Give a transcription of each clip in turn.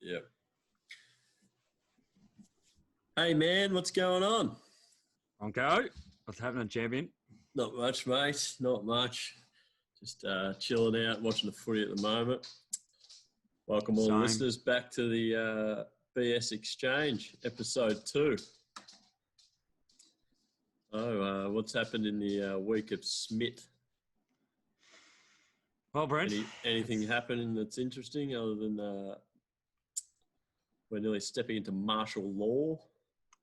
Yep. Hey, man, what's going on? Okay. What's happening, champion? Not much, mate. Not much. Just chilling out, watching the footy at the moment. Welcome all the listeners back to the TheBSxchange, episode 2. Oh, what's happened in the week of Smith? Well, Brent. Anything happening that's interesting other than we're nearly stepping into martial law?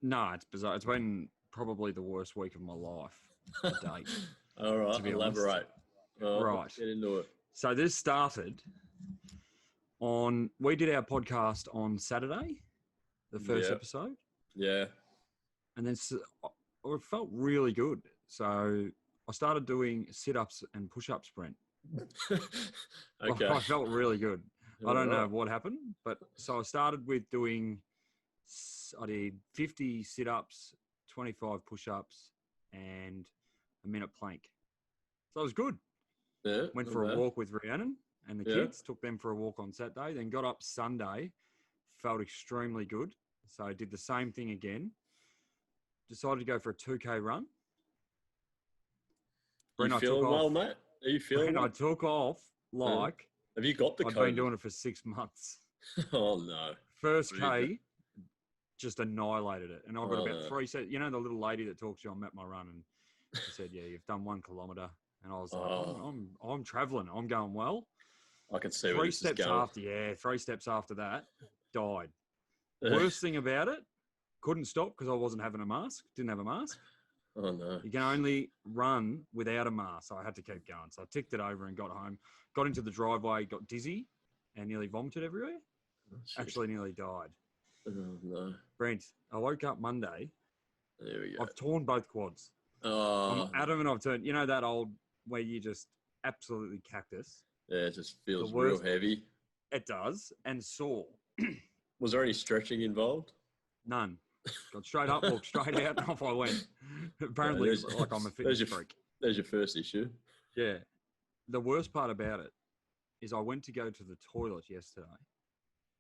No, it's bizarre. It's been probably the worst week of my life to date. All right, elaborate. Right. Get into it. So this started we did our podcast on Saturday, the first episode. Yeah. And then it felt really good. So I started doing sit-ups and push-ups, Brent. Okay. I felt really good. I don't know what happened, but so I started with I did 50 sit-ups, 25 push-ups, and a minute plank. So it was good. Yeah. Went for a walk with Rhiannon and the kids, took them for a walk on Saturday, then got up Sunday, felt extremely good. So I did the same thing again. Decided to go for a 2K run. Are you feeling well, mate? Are you feeling well? I took off like... Have you got the I've COVID? been doing it for 6 months. Oh, no. First K, just annihilated it. And I've got about 3 sets. You know the little lady that talks to you on Map My Run, and she said, yeah, you've done 1 kilometre. And I was like, I'm travelling. I'm going well. I can see where this is going. 3 steps after that, died. Worst thing about it, couldn't stop because I wasn't having a mask. Didn't have a mask. Oh, no. You can only run without a mask. So I had to keep going. So I ticked it over and got home. Got into the driveway, got dizzy, and nearly vomited everywhere. Oh, actually nearly died. Oh, no. Brent, I woke up Monday. There we go. I've torn both quads. Oh. I'm adamant I've turned. You know that old where you just absolutely cactus? Yeah, it just feels real heavy. It does, and sore. Was there any stretching involved? None. Got straight up, walked straight out, and off I went. Apparently, like I'm a fitness freak. There's your first issue. Yeah. The worst part about it is I went to go to the toilet yesterday.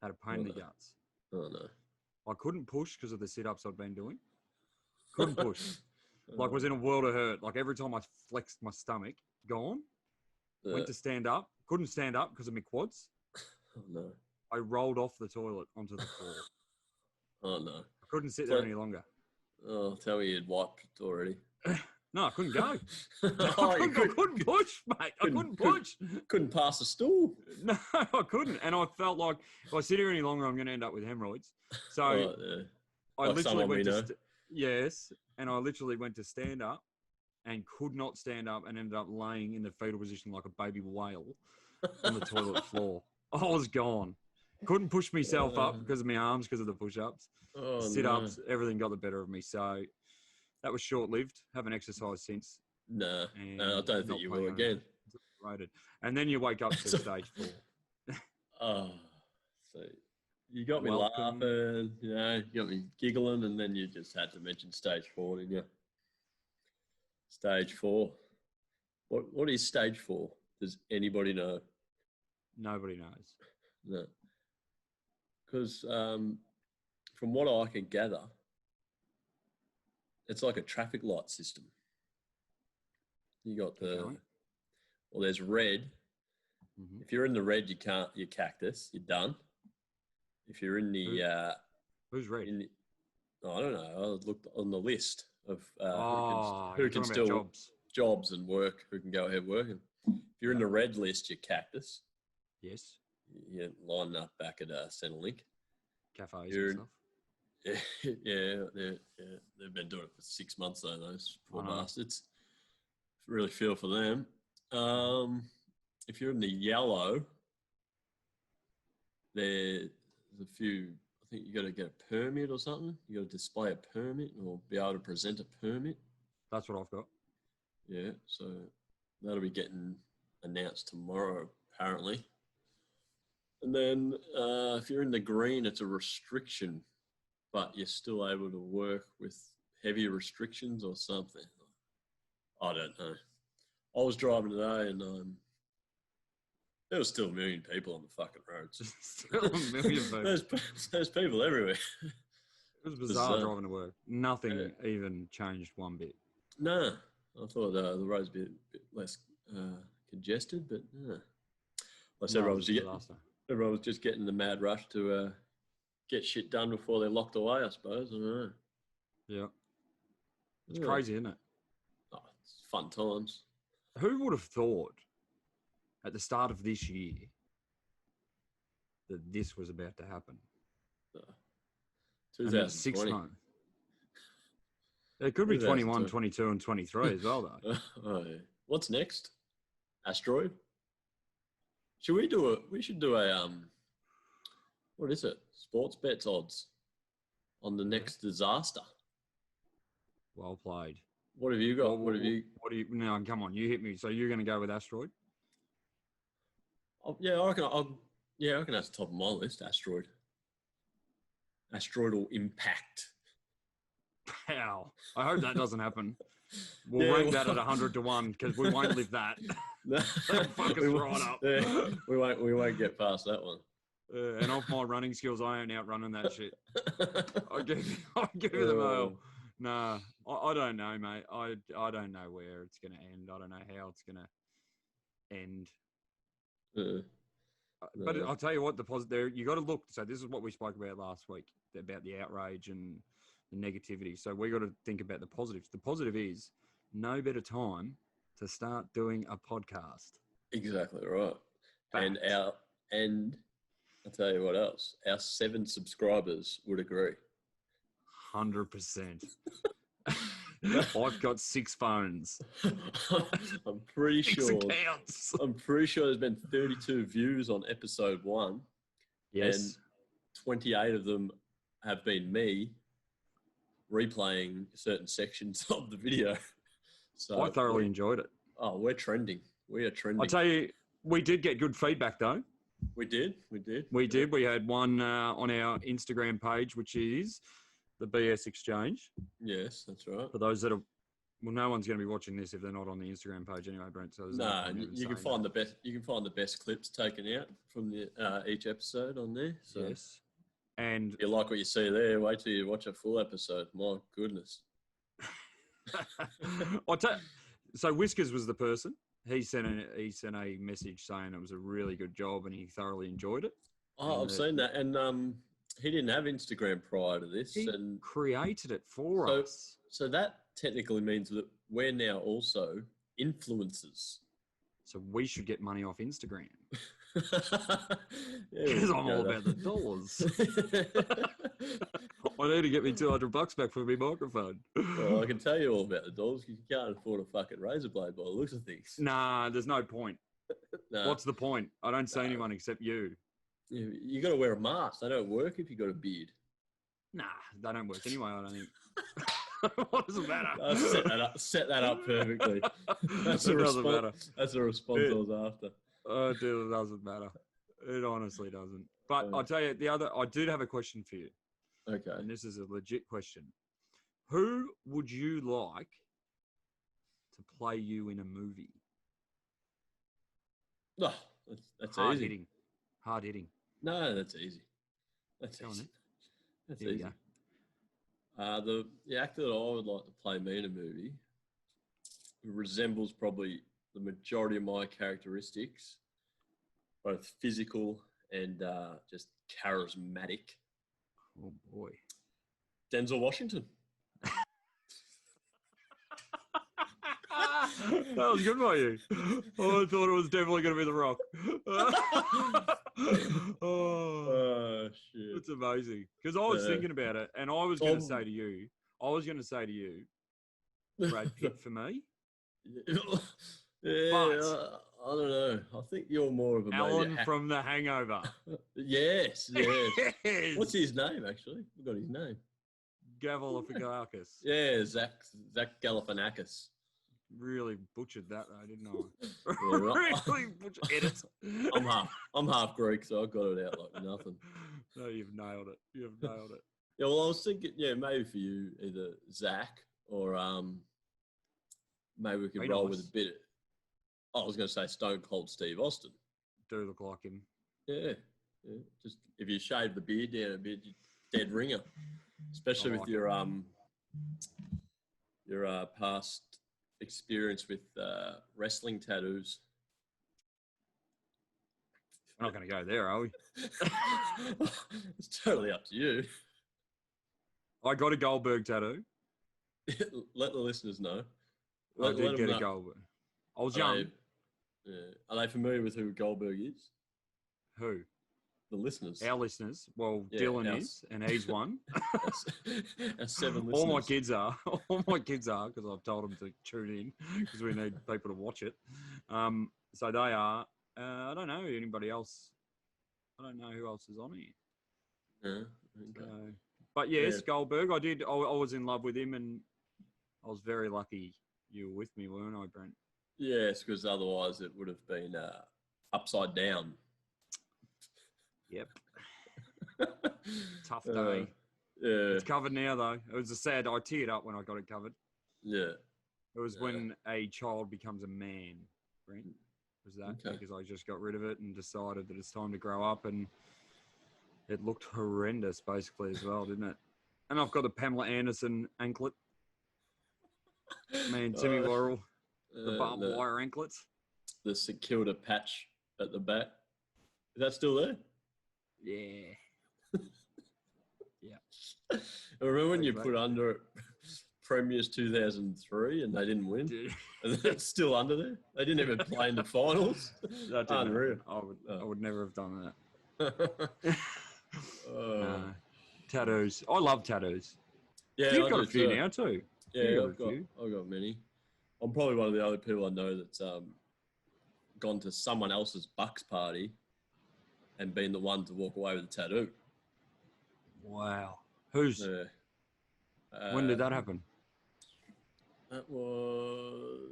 Had a pain in the guts. Oh, no. I couldn't push because of the sit-ups I'd been doing. Couldn't push. Like, was in a world of hurt. Like, every time I flexed my stomach, gone. Went to stand up. Couldn't stand up because of my quads. Oh, no. I rolled off the toilet onto the floor. Oh, no. I couldn't sit there any longer. Oh, tell me you'd wiped already. No, I couldn't go. I couldn't push, mate. I couldn't push. Couldn't pass a stool. No, I couldn't. And I felt like if I sit here any longer, I'm going to end up with hemorrhoids. So I literally went to... Yes. And I literally went to stand up and could not stand up and ended up laying in the fetal position like a baby whale on the toilet floor. I was gone. Couldn't push myself up because of my arms, because of the push-ups. Sit-ups, everything got the better of me. So that was short-lived. Haven't exercised since. No, I don't think you will again. And then you wake up to stage 4. Oh, so you got me laughing, you got me giggling, and then you just had to mention stage 4, didn't you? Stage 4. What is stage 4? Does anybody know? Nobody knows. No. Because from what I can gather, it's like a traffic light system. You got there's red. Mm-hmm. If you're in the red, you cactus, you're done. If you're in the... Who's red? I don't know. I looked on the list of who can still jobs and work, who can go ahead working. If you're in the red list, you're cactus. Yes. You're lining up back at Centrelink. Cafes and stuff. They've been doing it for 6 months though, those poor bastards. Really feel for them. If you're in the yellow, there's a few... I think you got to get a permit or something. You got to display a permit or be able to present a permit. That's what I've got. Yeah, so that'll be getting announced tomorrow, apparently. And then if you're in the green, it's a restriction, but you're still able to work with heavy restrictions or something. I don't know. I was driving today and There was still a million people on the fucking roads. Still a million people. There's people everywhere. It was bizarre driving to work. Nothing even changed one bit. No, I thought the roads would be a bit less congested, but no. Everyone was just getting the mad rush to get shit done before they're locked away, I suppose. I don't know. Yeah. It's crazy, isn't it? Oh, it's fun times. Who would have thought at the start of this year that this was about to happen? 2020. It could be 21, 22, and 23 as well, though. Oh, yeah. What's next? Asteroid? We should do a what is it? Sports bets odds on the next disaster. Well played. What have you got? No, come on, you hit me. So you're going to go with Asteroid? Yeah, I reckon that's top of my list. Asteroid. Asteroidal impact. Wow. I hope that doesn't happen. We'll rank that at 100 to 1 because we won't live that. Fuck us right up. Yeah, we won't get past that one. And off my running skills, I ain't outrunning that shit. I'll give you the mail. Nah, I don't know, mate. I don't know where it's going to end. I don't know how it's going to end. But I'll tell you what, the positive, you got to look. So this is what we spoke about last week, about the outrage and the negativity. So we got to think about the positives. The positive is no better time to start doing a podcast. Exactly right. And I'll tell you what else. Our 7 subscribers would agree. 100%. I've got 6 phones. I'm pretty 6 accounts. I'm pretty sure there's been 32 views on episode 1. Yes. And 28 of them have been me replaying certain sections of the video. So I thoroughly enjoyed it. Oh, we're trending. We are trending. I'll tell you, we did get good feedback though. We did. We had one on our Instagram page, which is TheBSxchange. Yes, that's right. For those that are, well, no one's going to be watching this if they're not on the Instagram page anyway, Brent. So you can find the best. You can find the best clips taken out from the each episode on there. So. Yes. And if you like what you see there, wait till you watch a full episode. My goodness. So Whiskers was the person. He sent a message saying it was a really good job and he thoroughly enjoyed it. Oh, I've seen that. And he didn't have Instagram prior to this. He and created it for us. So that technically means that we're now also influencers. So we should get money off Instagram. Because I'm all about the dollars. I need to get me $200 back for my microphone. Well, I can tell you all about the dollars because you can't afford a fucking razor blade by the looks of things. Nah, there's no point. Nah. What's the point? I don't see anyone except you. You got to wear a mask. They don't work if you got a beard. Nah, they don't work anyway. I don't think. What does it matter? Set that up perfectly. That's the response. That's the response I was after. Oh, dude, it doesn't matter. It honestly doesn't. But I'll tell you, I did have a question for you. Okay. And this is a legit question. Who would you like to play you in a movie? Oh, that's hard easy. Hitting. Hard hitting. No, that's easy. That's easy. That's easy. The actor that I would like to play me in a movie resembles probably the majority of my characteristics, both physical and just charismatic. Oh boy, Denzel Washington. That was good by you. Oh, I thought it was definitely going to be The Rock. Oh, shit. It's amazing. Because I was thinking about it, and I was going to say to you, Brad Pitt for me. Yeah, I don't know. I think you're more of a Alan from The Hangover. Yes. What's his name, actually? We've got his name. Galifianakis. Yeah, Zach Galifianakis. Really butchered that, though, didn't I? Yeah, really butchered. Edit. I'm half Greek, so I got it out like nothing. No, you've nailed it. Yeah, well, I was thinking, maybe for you, either Zach or maybe we could roll with a bit. I was going to say Stone Cold Steve Austin. do look like him. Yeah. Just if you shave the beard down a bit, dead ringer. Especially with your past experience with wrestling tattoos. We're not going to go there, are we? It's totally up to you. I got a Goldberg tattoo. Let the listeners know. I did get a Goldberg. I was young. Are they familiar with who Goldberg is? Who? The listeners. Our listeners. Well, Dylan is, and he's one. Our 7 listeners. All my kids are. All my kids are, because I've told them to tune in, because we need people to watch it. So they are. I don't know anybody else. I don't know who else is on here. Yeah. Okay. But yes, Goldberg. I did. I was in love with him, and I was very lucky you were with me, weren't I, Brent? Yes, because otherwise it would have been upside down. Yep. Tough day. Yeah. It's covered now, though. It was I teared up when I got it covered. Yeah. It was when a child becomes a man, Brent. Was that because I just got rid of it and decided that it's time to grow up, and it looked horrendous basically as well, didn't it? And I've got the Pamela Anderson anklet. Me and Timmy Worrell, the barbed wire anklets. The St Kilda patch at the back. Is that still there? Yeah. Yeah. I remember when you put under it Premiers 2003 and they didn't win? Dude. And it's still under there? They didn't even play in the finals? That didn't Unreal. I would never have done that. Tattoos. I love tattoos. Yeah, You've got a few now too. Yeah, I've got many. I'm probably one of the other people I know that's gone to someone else's Bucks party and been the one to walk away with a tattoo. Wow. Who's? When did that happen? That was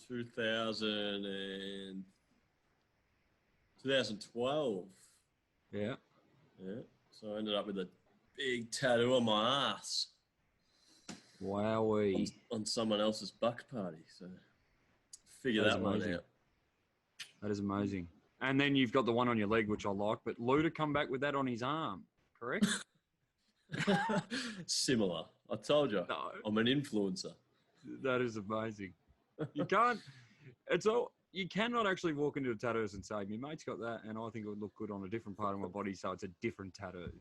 2012. Yeah. Yeah. So I ended up with a big tattoo on my ass. Wowee. On someone else's Bucks party. So figure that one out. That is amazing. And then you've got the one on your leg, which I like, but Luda come back with that on his arm, correct? Similar. I told you. No. I'm an influencer. That is amazing. You cannot actually walk into a tattooist and say, my mate's got that, and I think it would look good on a different part of my body, so it's a different tattoo.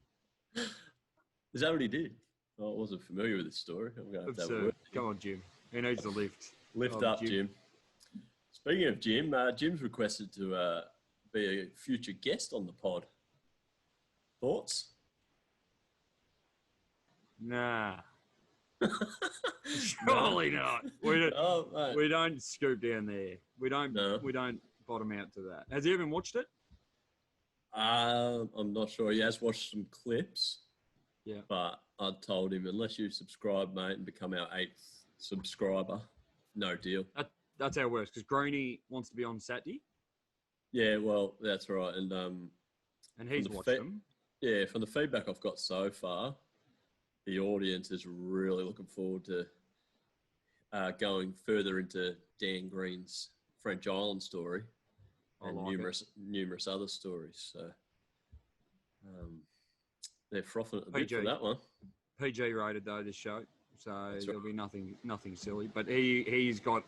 Is that what he did? I wasn't familiar with this story. I'm going to have to have a word. Come on, Jim. He needs the lift. Lift up, Jim. Speaking of Jim, Jim's requested to be a future guest on the pod. Thoughts? Nah. Surely not. We don't scoop down there. We don't bottom out to that. Has he even watched it? I'm not sure. He has watched some clips. Yeah. But I told him, unless you subscribe, mate, and become our 8th subscriber, no deal. That's how it works, because Greeny wants to be on Saturday. Yeah, well, that's right. And he's watched them. Yeah, from the feedback I've got so far, the audience is really looking forward to going further into Dan Green's French Island story and numerous other stories. So they're frothing at the bit for that one. PG rated though this show, so there'll be nothing silly. But he's got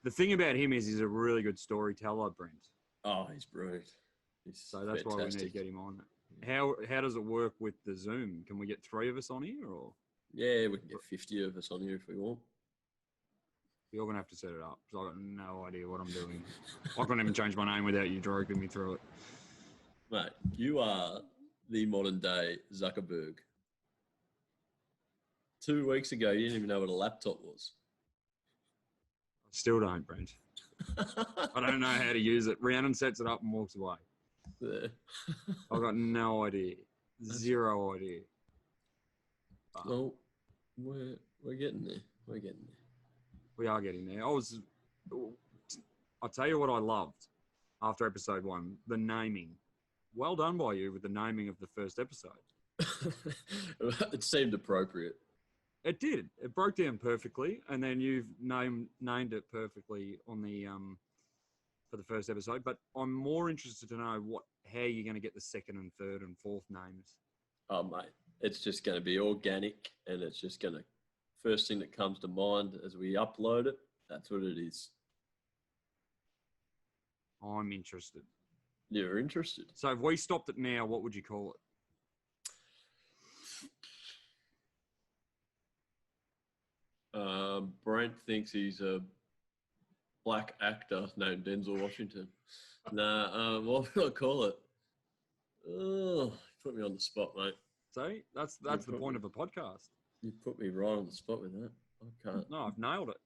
the thing about him is he's a really good storyteller, Brent. Oh, he's brilliant. So that's why we need to get him on. How does it work with the Zoom? Can we get 3 of us on here, or? Yeah, we can get 50 of us on here if we want. You're gonna have to set it up because I've got no idea what I'm doing. I couldn't even change my name without you dragging me through it. Mate, you are the modern day Zuckerberg. 2 weeks ago, you didn't even know what a laptop was. I still don't, Brent. I don't know how to use it. Rhiannon sets it up and walks away. Yeah. I've got no idea. Zero idea. Well, we're getting there. We're getting there. We are getting there. I'll tell you what I loved after episode 1, the naming. Well done by you with the naming of the first episode. It seemed appropriate. It did. It broke down perfectly, and then you've named it perfectly on the for the first episode, but I'm more interested to know how you're going to get the second and third and fourth names. Oh, mate, it's just going to be organic, and it's just going to first thing that comes to mind as we upload it. That's what it is. I'm interested. You're interested. So if we stopped it now, what would you call it? Brent thinks he's a black actor named Denzel Washington. What would I call it? Oh, put me on the spot, mate. See, that's the point of a podcast. You put me right on the spot with that. I can't. No, I've nailed it.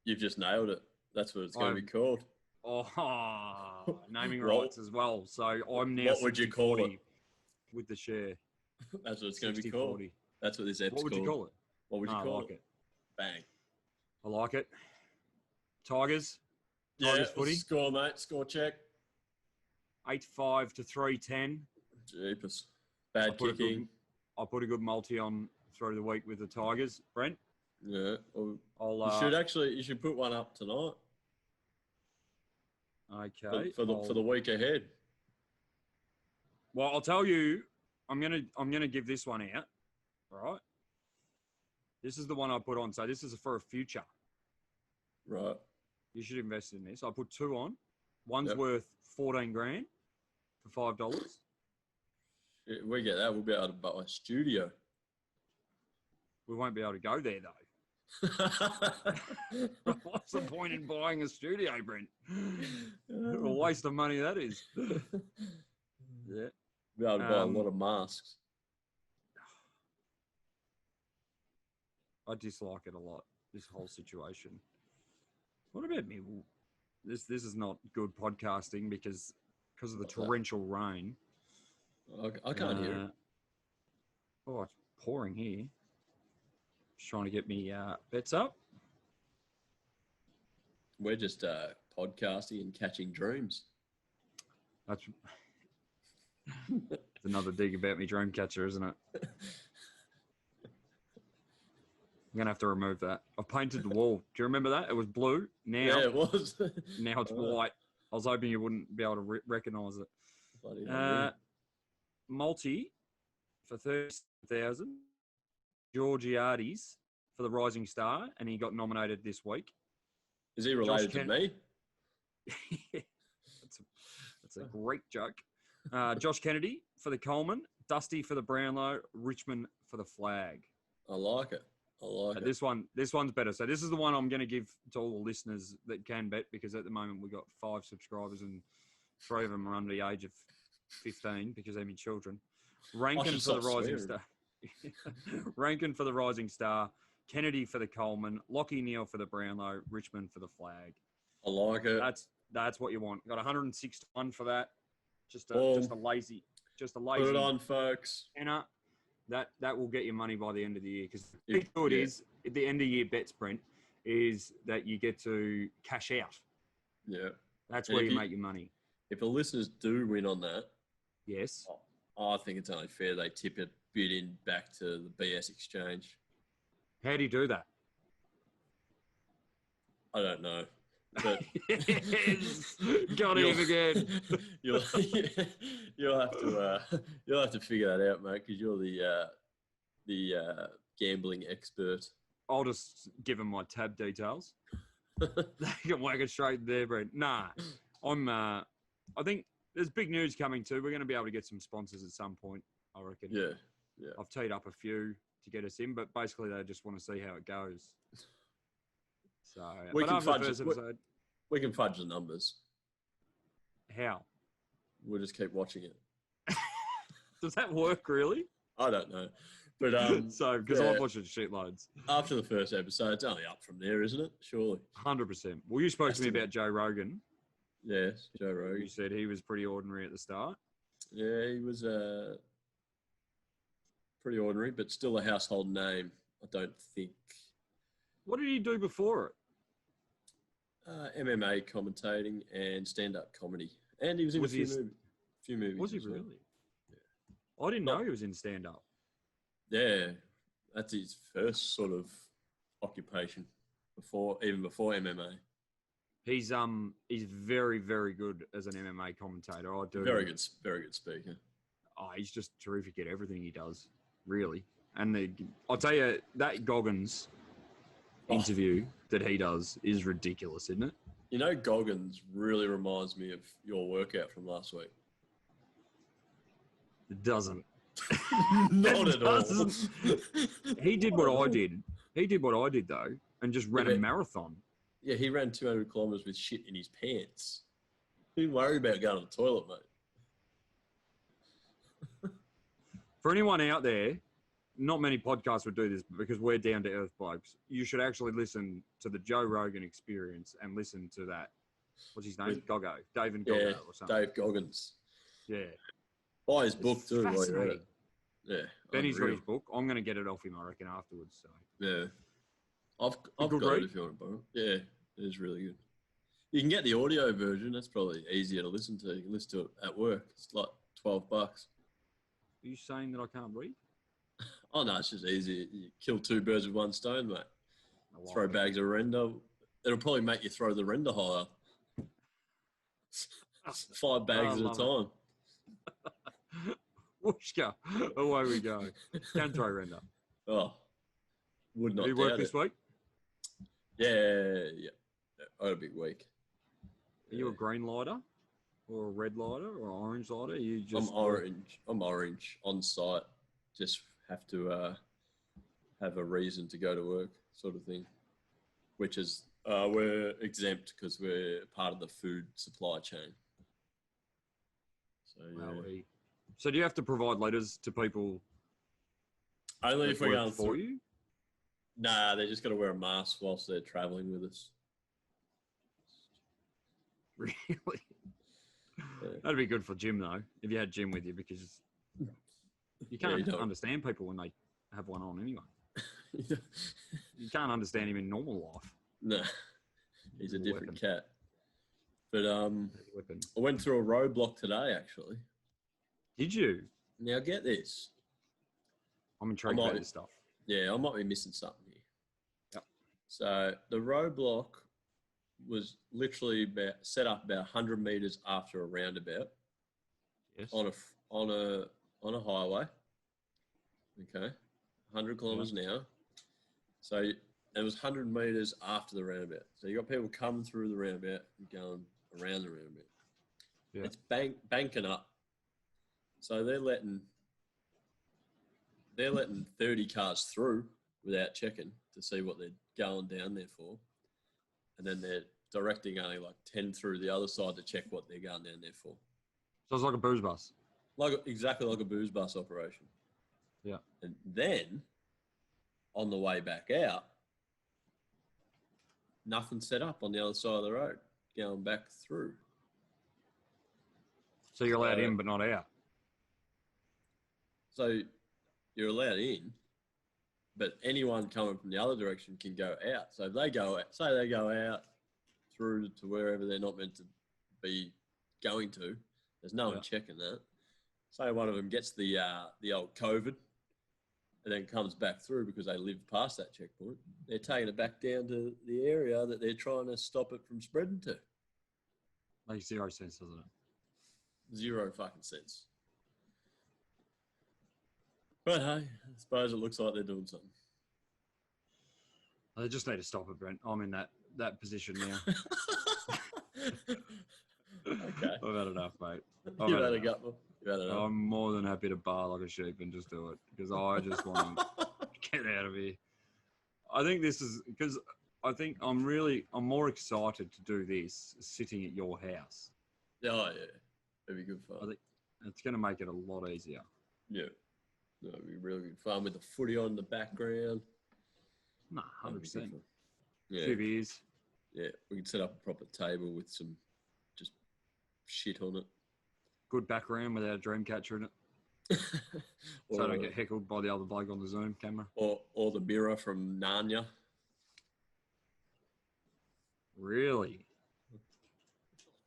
You've just nailed it. That's what it's going to be called. Oh, naming rights as well. So I'm now. What would you call it? With the share. That's what it's going to be called. 40. That's what this episode's called. What would you call it? What would you call it? Bang. I like it. Tigers. Tigers footy. Score, mate. Score check. 8-5 to 3-10. Jeepers. Bad kicking. I'll put a good multi on through the week with the Tigers. Brent? Yeah. Well, you should put one up tonight. Okay. For the week ahead. Well, I'll tell you, I'm gonna give this one out. All right. This is the one I put on. So this is for a future. Right. You should invest in this. I put 2 on. One's worth 14 grand for $5. If we get that, we'll be able to buy a studio. We won't be able to go there though. What's the point in buying a studio, Brent? What a waste of money that is. Yeah. Be able to buy a lot of masks. I dislike it a lot, this whole situation. What about me? This is not good podcasting because of the torrential rain. I can't hear it. Oh, it's pouring here. Just trying to get me bets up. We're just podcasting and catching dreams. That's another dig about me dream catcher, isn't it? I'm going to have to remove that. I've painted the wall. Do you remember that? It was blue. Now, yeah, it was. Now it's white. I was hoping you wouldn't be able to recognise it. Multi for 30,000. Georgiades for the Rising Star, and he got nominated this week. Is he related to me? That's a great joke. Josh Kennedy for the Coleman, Dusty for the Brownlow, Richmond for the Flag. I like it. This one's better. So this is the one I'm going to give to all the listeners that can bet, because at the moment we've got 5 subscribers and 3 of them are under the age of 15 because they're my children. Rankin for the Rising Star. Rankin for the Rising Star, Kennedy for the Coleman, Lockie Neal for the Brownlow, Richmond for the Flag. I like it. That's what you want. Got 106 to 1 for that. Just a lazy. Put it on, folks. Anna, that will get you money by the end of the year, because the good is at the end of year bets, Brent, is that you get to cash out. Yeah, that's where you make your money. If the listeners do win on that, yes, I think it's only fair they tip a bit in back to the BSxchange. How do you do that? I don't know. But yes, got him again. You'll have to figure that out, mate, because you're the gambling expert. I'll just give them my tab details. They can whack it straight there, Brent. Nah, I think there's big news coming too. We're going to be able to get some sponsors at some point, I reckon. Yeah. I've teed up a few to get us in, but basically they just want to see how it goes. So we can fudge the numbers. How? We'll just keep watching it. Does that work, really? I don't know. But because I've watched it shitloads. After the first episode, it's only up from there, isn't it? Surely. 100%. Well, you spoke to me about Joe Rogan. Yes, Joe Rogan. You said he was pretty ordinary at the start. Yeah, he was pretty ordinary, but still a household name, I don't think. What did he do before it? MMA commentating and stand-up comedy. And he was in a few movies. Was he really? Yeah. I didn't know he was in stand-up. Yeah, that's his first sort of occupation. even before MMA. He's very, very good as an MMA commentator. I do. Very good speaker. Oh, he's just terrific at everything he does, really. And I'll tell you, that Goggins interview that he does is ridiculous, isn't it? You know, Goggins really reminds me of your workout from last week. It doesn't. Not at all. He did what I did. He did what I did, though, and just ran a marathon. Yeah, he ran 200 kilometres with shit in his pants. Didn't worry about going to the toilet, mate. For anyone out there, not many podcasts would do this because we're down to earth blokes. You should actually listen to the Joe Rogan Experience and listen to that. What's his name? Goggo. David Goggo or something. Dave Goggins. Yeah. Buy his book too while you're at it. Yeah. Benny's got his book. I'm going to get it off him, I reckon, afterwards. So. Yeah. I've got it if you want to borrow it. Yeah, it is really good. You can get the audio version. That's probably easier to listen to. You can listen to it at work. It's like $12. Are you saying that I can't read? Oh, no, it's just easy. You kill two birds with one stone, mate. Throw bags of render. It'll probably make you throw the render higher. 5 bags at a time. Whooshka. Away we go. Can throw render. Oh, would not. Do you work this week? Yeah. I had a big week. Are you a green lighter or a red lighter or an orange lighter? You just I'm orange on site. Just have to have a reason to go to work, sort of thing. Which is we're exempt because we're part of the food supply chain. So yeah. So do you have to provide letters to people? Only if we're going for you. Nah, they just got to wear a mask whilst they're traveling with us. Really? Yeah. That'd be good for Jim, though, if you had Jim with you, because you can't understand people when they have one on anyway. You can't understand him in normal life. No, he's a different cat. But I went through a roadblock today, actually. Did you? Now, get this. I'm intrigued by this stuff. Yeah, I might be missing something here. Yep. So the roadblock was literally set up about 100 meters after a roundabout. Yes. On a highway. Okay. 100 kilometers an hour. So it was 100 meters after the roundabout. So you got people coming through the roundabout and going around the roundabout. Yeah. It's banking up. So they're letting 30 cars through without checking to see what they're going down there for. And then they're directing only like 10 through the other side to check what they're going down there for. So it's like a booze bus. Exactly like a booze bus operation. Yeah. And then, on the way back out, nothing set up on the other side of the road, going back through. So you're allowed in but not out? So you're allowed in, but anyone coming from the other direction can go out. So if they go out, say they go out through to wherever they're not meant to be going to, there's no one checking that. Say one of them gets the old COVID and then comes back through because they live past that checkpoint. They're taking it back down to the area that they're trying to stop it from spreading to. Makes 0 sense, doesn't it? 0 fucking sense. But hey, I suppose it looks like they're doing something. They just need to stop it, Brent. I'm in that position now. Okay. I've had enough, mate. You've had enough. I'm more than happy to bar like a sheep and just do it because I just want to get out of here. I think this is because I think I'm more excited to do this sitting at your house. Oh, yeah. It'd be good fun. I think it's going to make it a lot easier. Yeah. It'd be really good fun with the footy on in the background. Nah, 100%. Yeah. 2 beers. Yeah, we can set up a proper table with some just shit on it. Good background without a dream catcher in it. So I don't get heckled by the other bloke on the Zoom camera. Or the mirror from Narnia. Really?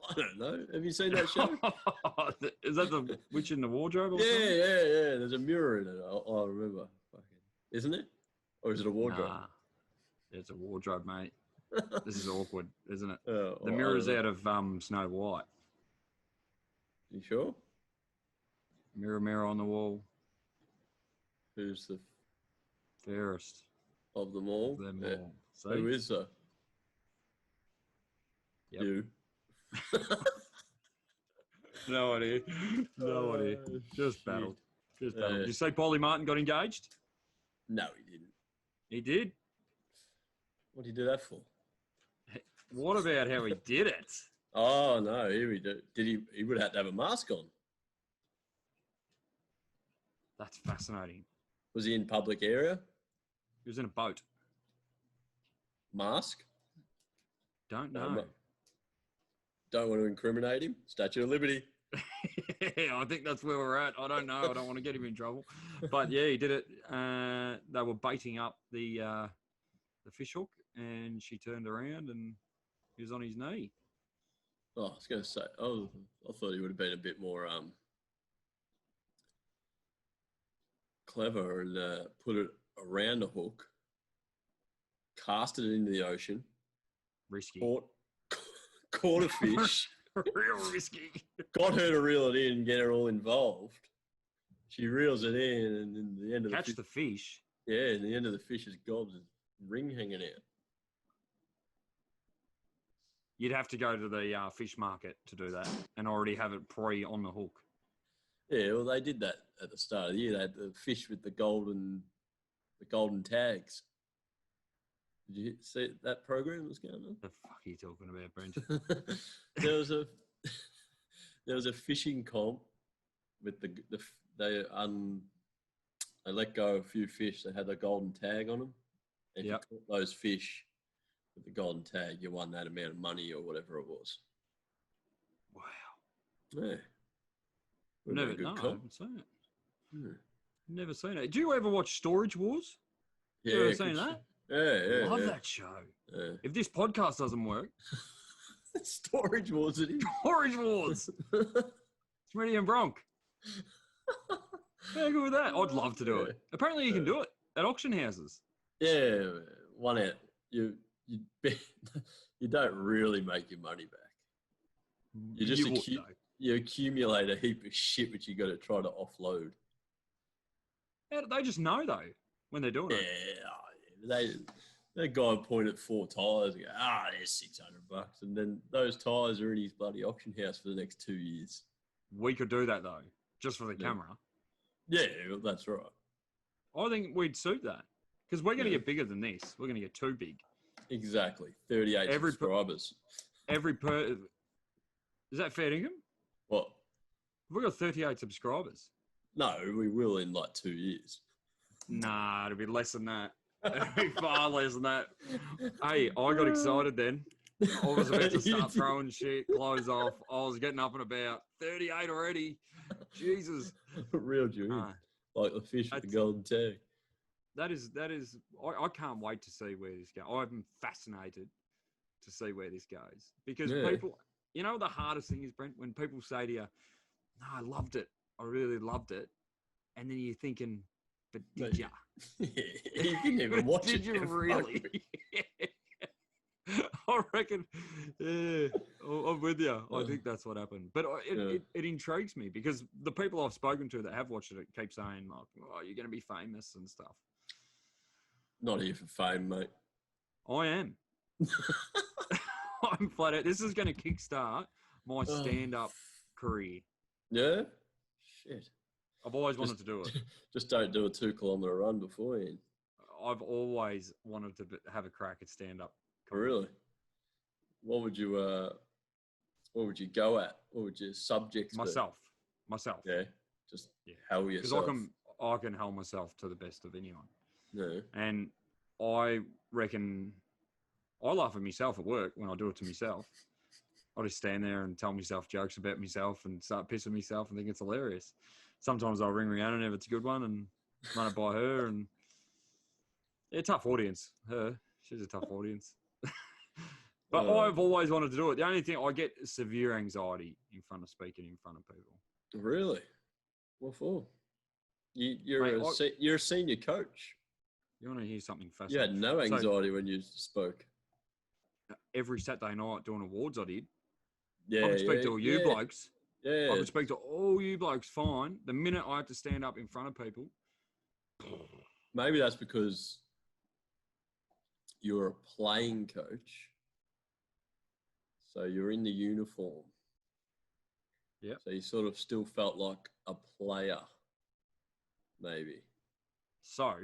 I don't know. Have you seen that show? Is that the Witch in the Wardrobe or something? Yeah. There's a mirror in it. I remember. Isn't it? Or is it a wardrobe? Nah. It's a wardrobe, mate. This is awkward, isn't it? The mirror's out of Snow White. You sure? Mirror, mirror on the wall. Who's the fairest of them all? Who is her? Yep. You. No idea. No idea. Just battled. Just battled. Did you say Polly Martin got engaged? No, he didn't. He did? What did he do that for? What about how he did it? Oh, no. Here we do. He would have to have a mask on. That's fascinating. Was he in public area? He was in a boat. Mask? Don't know. Don't want to incriminate him. Statue of Liberty. Yeah, I think that's where we're at. I don't know. I don't want to get him in trouble. But yeah, he did it. They were baiting up the fish hook, and she turned around, and he was on his knee. Oh, I was going to say. Oh, I thought he would have been a bit more clever and put it around the hook, casted it into the ocean, risky, caught a fish, real risky. Got her to reel it in, get her all involved. She reels it in, and in the end of the fish. Yeah, and the end of the fish is gobs, ring hanging out. You'd have to go to the fish market to do that, and already have it pre on the hook. Yeah, well, they did that at the start of the year. They had the fish with the golden tags. Did you see that program that was going on? The fuck are you talking about, Brent? there was a fishing comp with they let go of a few fish that had a golden tag on them. And if you caught those fish with the golden tag, you won that amount of money or whatever it was. Wow. Yeah. I haven't seen it. Never seen it. Do you ever watch Storage Wars? Yeah. You ever seen that? Yeah. Love that show. Yeah. If this podcast doesn't work. Storage Wars it is. Storage Wars. Smitty and Bronk. How good with that? I'd love to do it. Apparently you can do it at auction houses. Yeah. One out. You don't really make your money back. You just you accumulate a heap of shit which you got to try to offload. They just know though when they're doing it. Yeah, that guy pointed at 4 tyres and go, there's $600, and then those tyres are in his bloody auction house for the next 2 years. We could do that though, just for the camera. Yeah, that's right. I think we'd suit that because we're going to get bigger than this. We're going to get too big. Exactly, 38 subscribers. Is that fair dinkum? What? We've got 38 subscribers. No, we will in like 2 years. Nah, it'll be less than that. It'll be far less than that. Hey, I got excited then. I was about to start throwing shit, clothes off. I was getting up and about 38 already. Jesus. Real junior. Like the fish with the golden tag. That is. I can't wait to see where this goes. I'm fascinated to see where this goes. Because people, you know, the hardest thing is, Brent, when people say to you, no, I loved it. I really loved it. And then you're thinking, but did you? You didn't even watch it. Did you really? I reckon, I'm with you. I think that's what happened. But it intrigues me because the people I've spoken to that have watched it keep saying, like, oh, you're going to be famous and stuff. Not here for fame, mate. I am. I'm flat out. This is going to kickstart my stand-up career. Yeah? Shit. I've always wanted to do it. Just don't do a 2-kilometre run beforehand. I've always wanted to have a crack at stand-up. Really? What would you go at? What would your subjects Myself. Yeah. Just hell yourself. Because I can hell myself to the best of anyone. No. And I reckon I laugh at myself at work when I do it to myself. I just stand there and tell myself jokes about myself and start pissing myself and think it's hilarious. Sometimes I'll ring Rhiannon if it's a good one and run it by her. And tough audience. Her. She's a tough audience. But I've always wanted to do it. The only thing, I get severe anxiety in front of speaking in front of people. Really? What for? You're a senior coach. You want to hear something You fascinating? had no anxiety when you spoke. Every Saturday night doing awards I did. Yeah, I could speak to all you blokes. Yeah. I could speak to all you blokes fine. The minute I had to stand up in front of people. Maybe that's because you're a playing coach. So you're in the uniform. Yeah. So you sort of still felt like a player, maybe. So.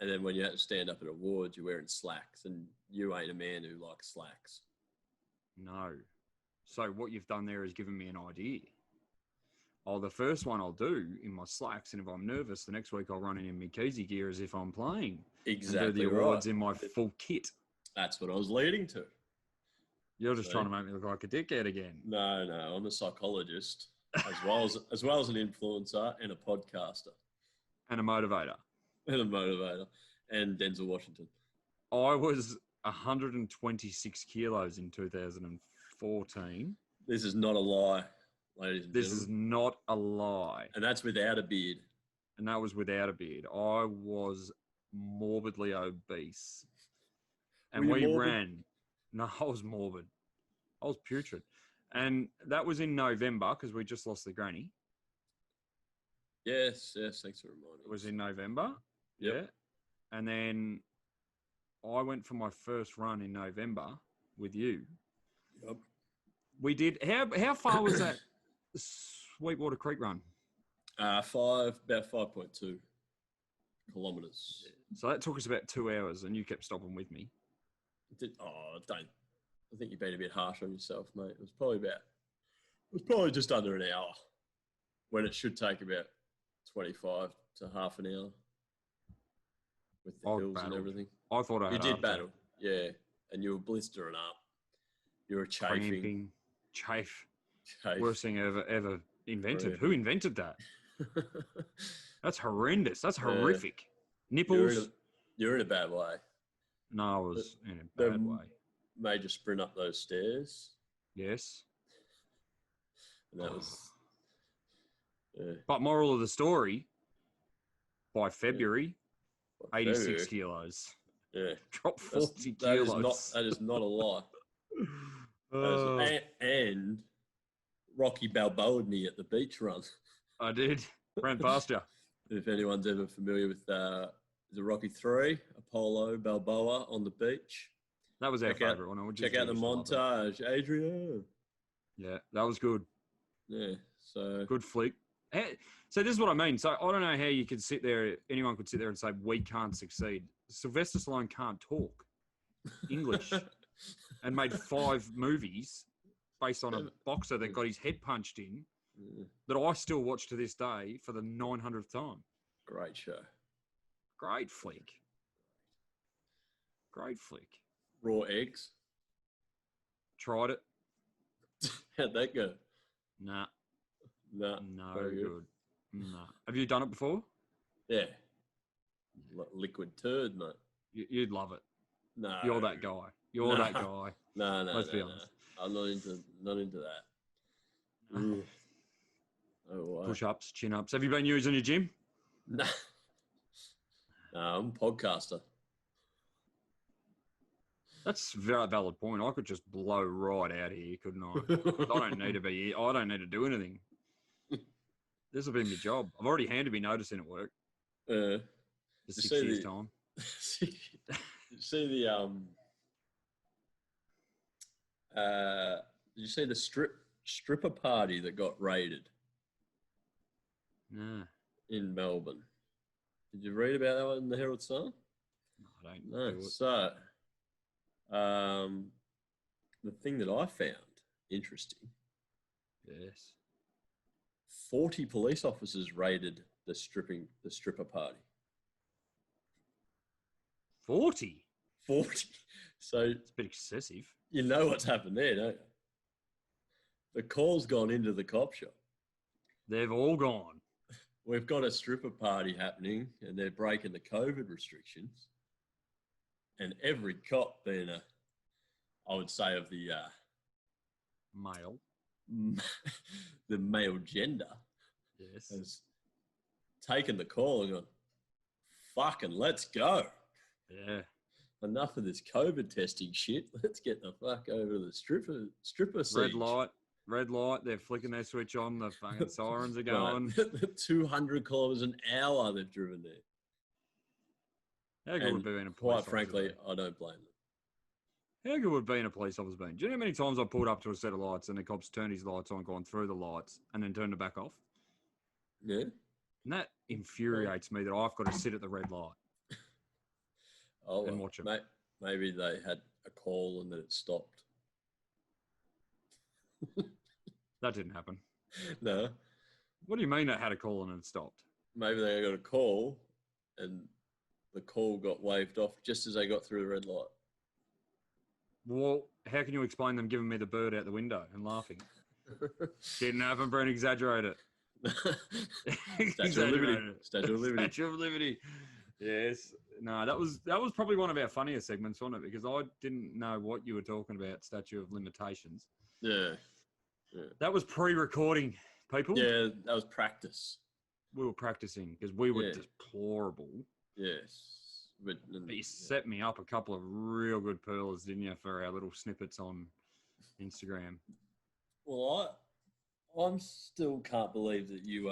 And then when you had to stand up at awards, you're wearing slacks, and you ain't a man who likes slacks. No. So what you've done there is given me an idea. The first one I'll do in my slacks, and if I'm nervous, the next week I'll run in my Keezy gear as if I'm playing. Exactly. And do the awards in my full kit. That's what I was leading to. You're just trying to make me look like a dickhead again. No, I'm a psychologist as well as an influencer and a podcaster. And a motivator. And Denzel Washington. I was 126 kilos in 2014. This is not a lie, ladies and gentlemen. This is not a lie. And that's without a beard. And that was without a beard. I was morbidly obese. And we ran. No, I was morbid. I was putrid. And that was in November because we just lost the granny. Yes, thanks for reminding. It was in November. Yep. Yeah. And then I went for my first run in November with you. Yep. We did. How far was that Sweetwater Creek run? About 5.2 kilometres. So that took us about 2 hours, and you kept stopping with me. I think you've been a bit harsh on yourself, mate. It was probably just under an hour when it should take about 25 to half an hour with the hills and everything. I thought I had You did battle, yeah. And you were blistering up. You were chafing. Cramping. Chafe. Worst thing ever invented. Right. Who invented that? That's horrendous. That's horrific. Nipples. You're in a bad way. No, I was in a bad way. Made you sprint up those stairs. Yes. And that was... Yeah. But moral of the story, by February, 86 kilos. Yeah. Dropped 40 kilos. That is not a lie. And Rocky Balboa'd me at the beach run. I did. Ran past you. If anyone's ever familiar with the Rocky 3, Apollo Balboa on the beach. That was our favourite one. Check out the montage, Adrian. Yeah, that was good. Yeah, so... Good flick. So this is what I mean. So I don't know how you could sit there, anyone could sit there and say, we can't succeed. Sylvester Stallone can't talk English and made 5 movies based on a boxer that got his head punched in that I still watch to this day for the 900th time. Great show. Great flick. Great flick. Raw eggs. Tried it. How'd that go? Nah. No good. Nah. Have you done it before? Yeah. Liquid turd, mate. You'd love it. No. You're that guy. You're that guy. No. Let's be honest. I'm not into that. No. Oh, push-ups, chin-ups. Have you been using your gym? No. No, I'm a podcaster. That's a very valid point. I could just blow right out here, couldn't I? I don't need to be here. I don't need to do anything. This will be my job. I've already handed me notice in at work. For 6 years' time. See the did you see the stripper party that got raided? No. In Melbourne. Did you read about that one in the Herald Sun? No, I don't. No. So, the thing that I found interesting. Yes. 40 police officers raided the stripper party. 40? 40. So it's a bit excessive. You know what's happened there, don't you? The call's gone into the cop shop. They've all gone. We've got a stripper party happening and they're breaking the COVID restrictions. And every cop being I would say of the male. The male gender. Yes. Has taken the call and gone, fucking let's go. Yeah. Enough of this COVID testing shit. Let's get the fuck over to the stripper siege. Red light. They're flicking their switch on. The fucking sirens are going. 200 kilometers an hour they've driven there. How good would being a police quite frankly, I don't blame them. How good would being a police officer been? Do you know how many times I pulled up to a set of lights and the cops turned his lights on, gone through the lights, and then turned it back off? Yeah. And that infuriates me that I've got to sit at the red light and watch it. Maybe they had a call and then it stopped. That didn't happen. No. What do you mean it had a call and it stopped? Maybe they got a call and the call got waved off just as they got through the red light. Well, how can you explain them giving me the bird out the window and laughing? Didn't happen, Brent. Exaggerate it. Statue of Liberty. Statue of Liberty. Statue of Liberty. Yes. No, that was probably one of our funnier segments, wasn't it? Because I didn't know what you were talking about, Statue of Limitations. Yeah. That was pre-recording, people. Yeah, that was practice. We were practicing because we were deplorable. Yes. But you set me up a couple of real good pearls, didn't you, for our little snippets on Instagram? Well, I still can't believe that you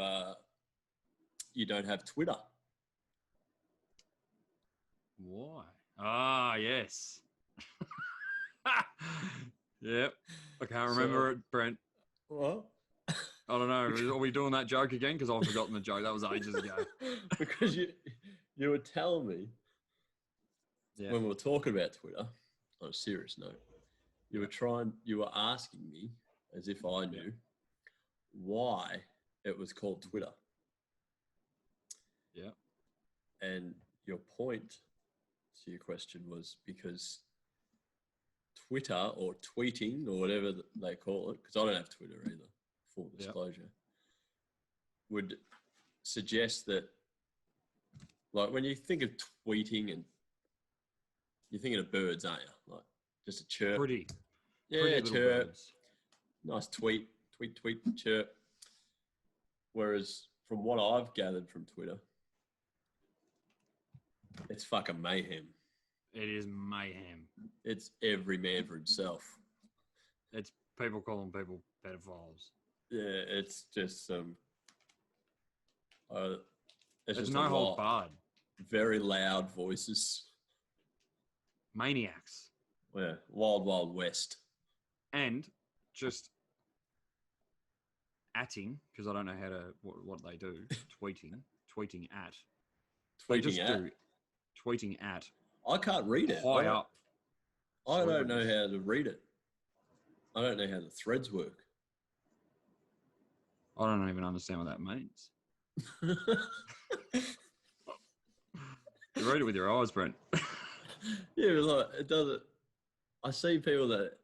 don't have Twitter. Why? Ah, yes. Yep. I can't remember it, Brent. What? I don't know. Are we doing that joke again? Because I've forgotten the joke. That was ages ago. Because you were telling me when we were talking about Twitter, on a serious note, you were asking me, as if I knew, why it was called Twitter. Yeah. And your point to your question was because Twitter or tweeting or whatever they call it, because I don't have Twitter either, full disclosure, would suggest that, like, when you think of tweeting and you're thinking of birds, aren't you? Like, just a chirp. Pretty chirp. Birds. Nice tweet, chirp. Whereas from what I've gathered from Twitter, it's fucking mayhem. It is mayhem. It's every man for himself. It's people calling people pedophiles. Yeah, it's just it's just no hold barred. Very loud voices. Maniacs. Yeah, wild, wild west. And just atting, because I don't know how to what they do. Tweeting at. Tweeting at. I can't read it. High up. I don't know how to read it. I don't know how the threads work. I don't even understand what that means. You read it with your eyes, Brent. Yeah, but like, it doesn't. I see people that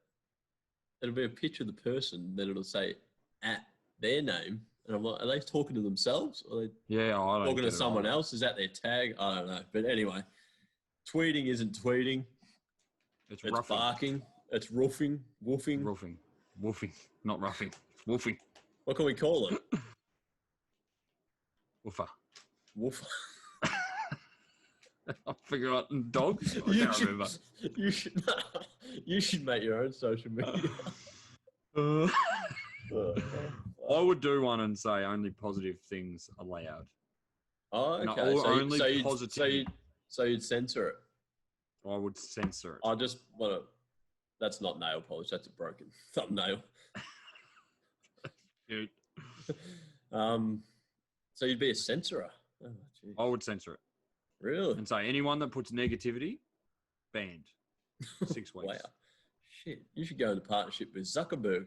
it'll be a picture of the person, then it'll say at their name, and I'm like, are they talking to themselves? Or are they talking to someone else? Is that their tag? I don't know. But anyway, tweeting isn't tweeting. It's barking. It's roofing. Woofing. Woofing. Not roughing. It's woofing. What can we call it? Woofer. Woofer. I've forgotten. Dog? I can't remember. You should make your own social media. I would do one and say only positive things allowed. Oh, okay. Positive. So you'd censor it? I would censor it. I just want to... That's not nail polish. That's a broken thumbnail. Cute. So you'd be a censorer? Oh, I would censor it. Really? And say anyone that puts negativity, banned. 6 weeks. Wow. Shit. You should go into partnership with Zuckerberg.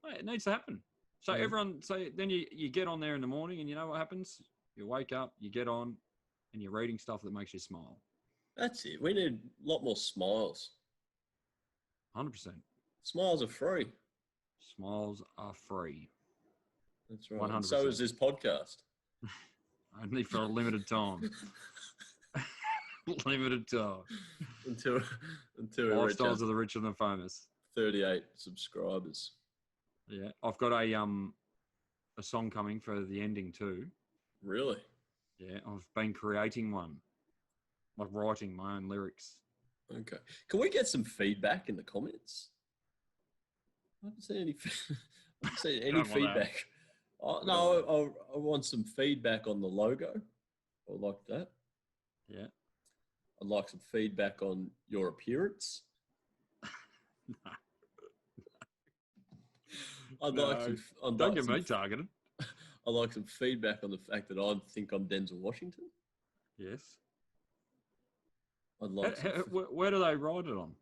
It needs to happen. So everyone, then you get on there in the morning and you know what happens? You wake up, you get on, and you're reading stuff that makes you smile. That's it. We need a lot more smiles. 100%. Smiles are free. Smiles are free. That's right. 100%. So is this podcast. Only for a limited time. Limited time. Until Lifestyles of the rich and the famous. 38 subscribers. Yeah. I've got a song coming for the ending too. Really? Yeah. I've been creating one. like writing my own lyrics. Okay. Can we get some feedback in the comments? I haven't seen any feedback. No, I want some feedback on the logo. I like that. Yeah. I'd like some feedback on your appearance. Don't get me targeted. I'd like some feedback on the fact that I think I'm Denzel Washington. Yes. I'd like where do they write it on?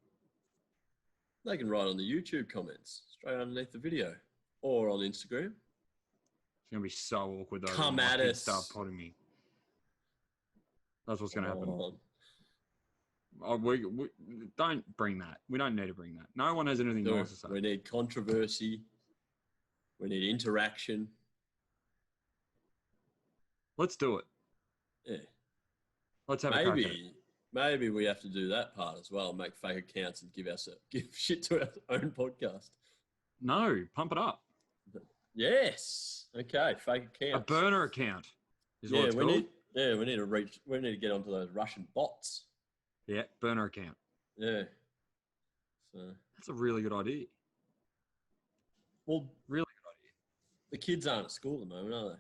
They can write on the YouTube comments, straight underneath the video, or on Instagram. It's going to be so awkward, though. Come at us. Start potting me. That's what's going to happen. We don't bring that. We don't need to bring that. No one has anything nice to say. We need controversy. We need interaction. Let's do it. Yeah. Let's have a crack at it. Maybe we have to do that part as well. Make fake accounts and give shit to our own podcast. No, pump it up. Yes. Okay. Fake accounts. A burner account is what it's called. We need to get onto those Russian bots. Yeah, burner account. Yeah. So that's a really good idea. Well, really good idea. The kids aren't at school at the moment, are they?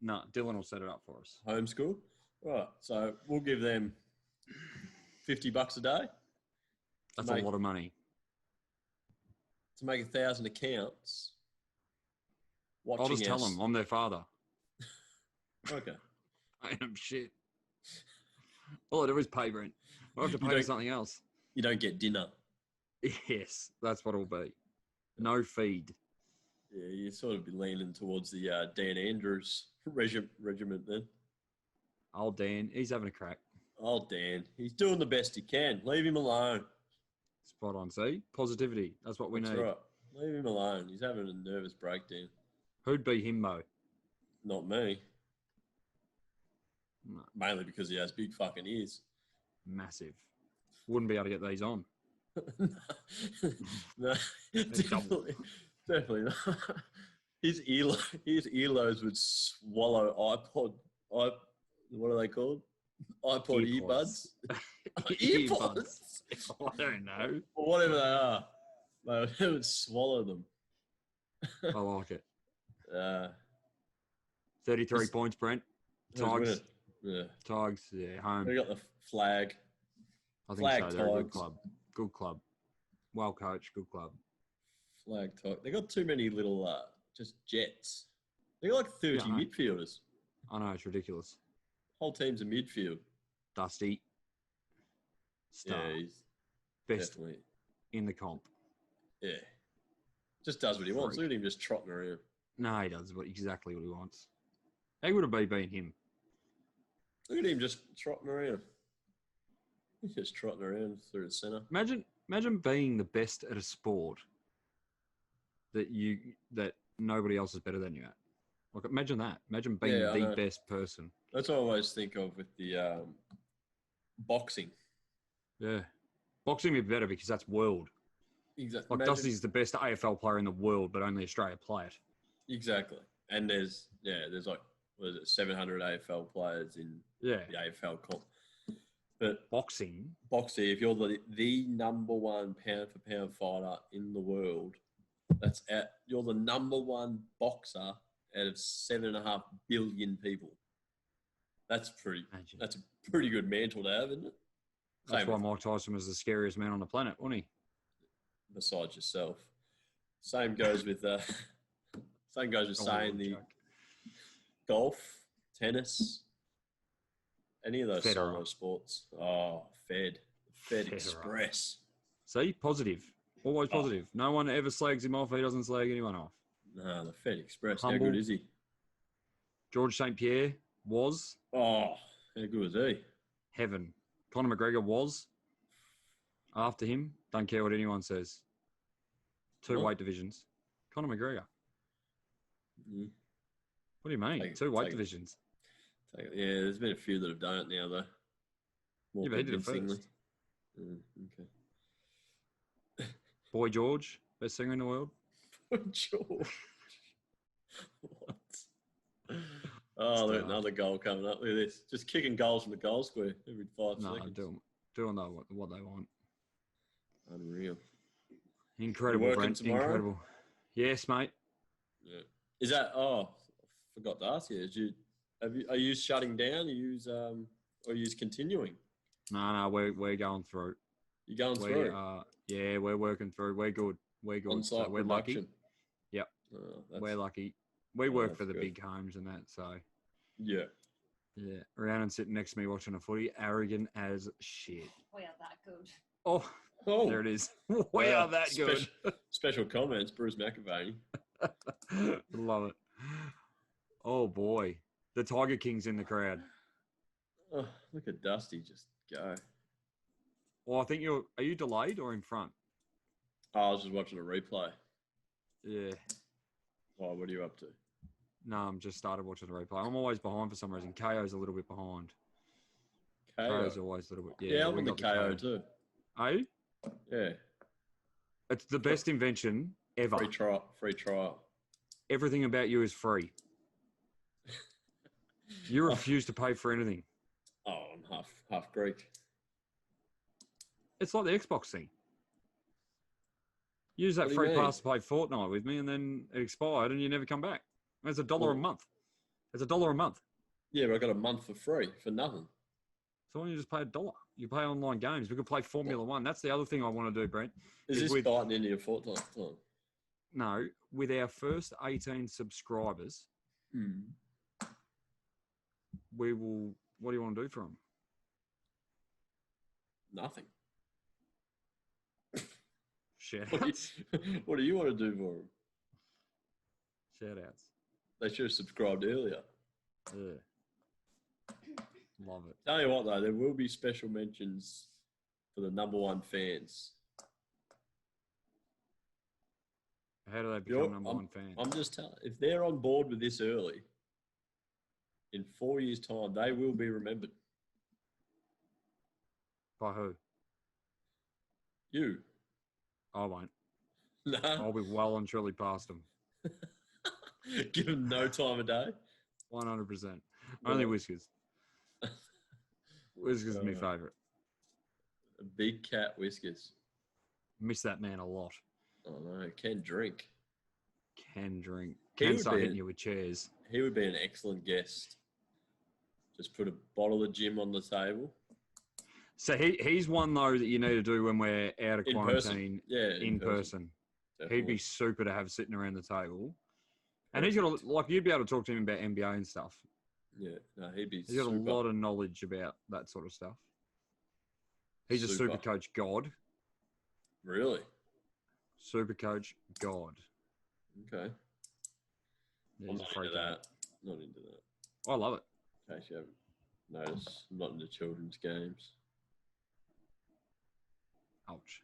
No, Dylan will set it up for us. Homeschool? Right. So we'll give them $50 a day. That's a lot of money. To make 1,000 accounts. I'll just tell them I'm their father. Okay. I am shit. All I do is pay rent. I have to pay something else. You don't get dinner. Yes, that's what it'll be. No feed. Yeah, you sort of be leaning towards the Dan Andrews regiment then. Old Dan, he's having a crack. Old Dan, he's doing the best he can. Leave him alone. Spot on, see? Positivity. That's what we need. That's right. Leave him alone. He's having a nervous breakdown. Who'd be him, Mo? Not me. No. Mainly because he has big fucking ears. Massive. Wouldn't be able to get these on. No, definitely not. His earlobes would swallow iPod. What are they called? iPod earbuds. Earpods. I don't know. Or whatever they are. They would swallow them. I like it. 33 points, Brent. Tigers. Yeah. Tigers, yeah, home. We got the flag. I think so. They're a good club. Good club. Well coached, good club. Flag Tigers. They got too many little just jets. They got like 30 midfielders. I know, it's ridiculous. Whole team's a midfield. Dusty. Star. Yeah, he's best definitely in the comp. Yeah. Just does what he wants. Look at him just trotting around. No, he does exactly what he wants. He would have been him. Look at him just trotting around. He's just trotting around through the centre. Imagine being the best at a sport that nobody else is better than you at. Like, imagine that. Imagine being the best person. That's what I always think of with the boxing. Yeah. Boxing would be better because that's world. Exactly. Like, Dusty's the best AFL player in the world, but only Australia play it. Exactly. And there's like, what is it, 700 AFL players in the AFL comp. But boxing, if you're the number one pound for pound fighter in the world, you're the number one boxer out of 7.5 billion people. That's a pretty good mantle to have, isn't it? That's why Mike Tyson was the scariest man on the planet, wasn't he? Besides yourself. Same goes with saying the golf, tennis, any of those solo sports. Oh, Fed Express. See, positive. Always positive. No one ever slags him off. He doesn't slag anyone off. No, the Fed Express. Humble. How good is he? George St. Pierre was. Oh, how good is he? Heaven. Conor McGregor was. After him, don't care what anyone says. Two weight divisions. Conor McGregor. Mm. What do you mean? Two weight divisions. Yeah, there's been a few that have done it now, though. More but he did it first. Okay. Boy George, best singer in the world. Boy George. What? Oh, look, another goal coming up. Look at this. Just kicking goals from the goal square every 5 seconds. No, doing what they want. Unreal. Incredible, Brent. Tomorrow? Incredible. Yes, mate. Yeah. Is that? Oh, I forgot to ask you. Are you shutting down? Are you continuing? No, we're going through. You're going through? Yeah, we're working through. We're good. On-site so we're production. Lucky. Yep. Oh, we're lucky. We work for the good. big homes and that, so. Yeah. Yeah. Rhiannon sitting next to me watching a footy, arrogant as shit. We are that good. Oh, there it is. We are that good. Special comments, Bruce McAvaney. Love it. Oh, boy. The Tiger King's in the crowd. Oh, look at Dusty just go. Well, I think are you delayed or in front? Oh, I was just watching a replay. Yeah. Oh, what are you up to? No, I'm just started watching the replay. I'm always behind for some reason. KO's a little bit behind. KO's always a little bit. Yeah, I'm on the KO too. Are you? Yeah. It's the best invention ever. Free trial. Everything about you is free. You refuse to pay for anything. Oh, I'm half Greek. It's like the Xbox thing. Use that free pass to play Fortnite with me, and then it expired, and you never come back. It's $1 a month. It's $1 a month. Yeah, but I got a month for free for nothing. So why don't you just pay $1? You play online games. We could play Formula One. That's the other thing I want to do, Brent. Is this biting into your Fortnite time? No, with our first 18 subscribers, we will. What do you want to do for them? Nothing. Shout-outs. What do you want to do for them? Shout-outs. They should have subscribed earlier. Yeah. Love it. Tell you what, though, there will be special mentions for the #1 fans. How do they become #1 fans? I'm just telling. If they're on board with this early, in 4 years' time, they will be remembered. By who? You. I won't. No. I'll be well and truly past them. Give them no time of day. 100%. Only Whiskers. Whiskers is my favourite. A big cat Whiskers. Miss that man a lot. Oh no, can drink. Can drink. Can start hitting you with chairs. He would be an excellent guest. Just put a bottle of gin on the table. So he's one though that you need to do when we're out of quarantine. In person. Definitely. He'd be super to have sitting around the table. And he's got you'd be able to talk to him about NBA and stuff. Yeah, no, he's got a lot of knowledge about that sort of stuff. He's a super coach god. Really? Super coach god. Okay. Yeah, I'm not into that. Not into that. I love it. In case you haven't noticed, I'm not into children's games. Ouch.